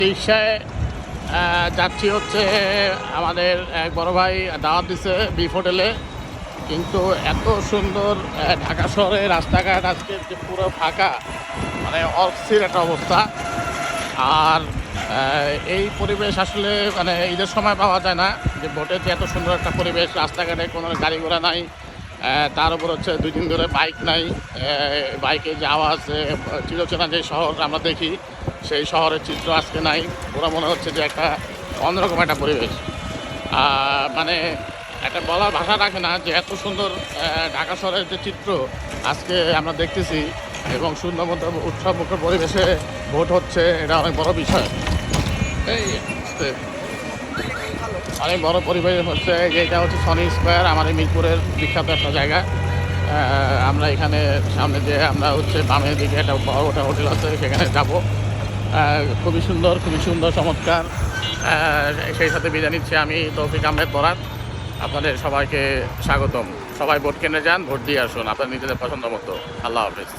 রিক্সায় যাচ্ছি হচ্ছে আমাদের এক বড় ভাই দাওয়াত দিছে বিফ হোটেলে। কিন্তু এত সুন্দর ঢাকা শহরে রাস্তাঘাট আজকে যে পুরো ফাঁকা, মানে অস্থির একটা অবস্থা। আর এই পরিবেশ আসলে মানে ঈদের সময় পাওয়া যায় না, যে ভোটের যে এত সুন্দর একটা পরিবেশ, রাস্তাঘাটে কোনো গাড়ি ঘোড়া নাই, তার উপর হচ্ছে 2 দিন ধরে বাইক নাই। বাইকে যে আওয়াজ, চিরচেনা যে শহর আমরা দেখি সেই শহরের চিত্র আজকে নাই। পুরো মনে হচ্ছে যে একটা অন্যরকম একটা পরিবেশ। মানে একটা বলার ভাষা রাখে না যে এত সুন্দর ঢাকা শহরের যে চিত্র আজকে আমরা দেখতেছি, এবং সুন্দর মতো উৎসব মুখর পরিবেশে ভোট হচ্ছে, এটা অনেক বড় বিষয়। এই অনেক বড় পরিবেশ হচ্ছে। যেটা হচ্ছে সনি স্কোয়ার, আমাদের মিরপুরের বিখ্যাত একটা জায়গা। আমরা এখানে সামনে যে আমরা হচ্ছে বামের দিকে একটা বড় একটা হোটেল আছে, সেখানে যাব। খুবই সুন্দর চমৎকার। সেই সাথে বিদায় নিচ্ছি আমি, তৌফিক আহমেদ বরাত। আপনাদের সবাইকে স্বাগতম। সবাই ভোট কেন্দ্রে যান, ভোট দিয়ে আসুন আপনার নিজেদের পছন্দ মতো। আল্লাহ হাফেজ।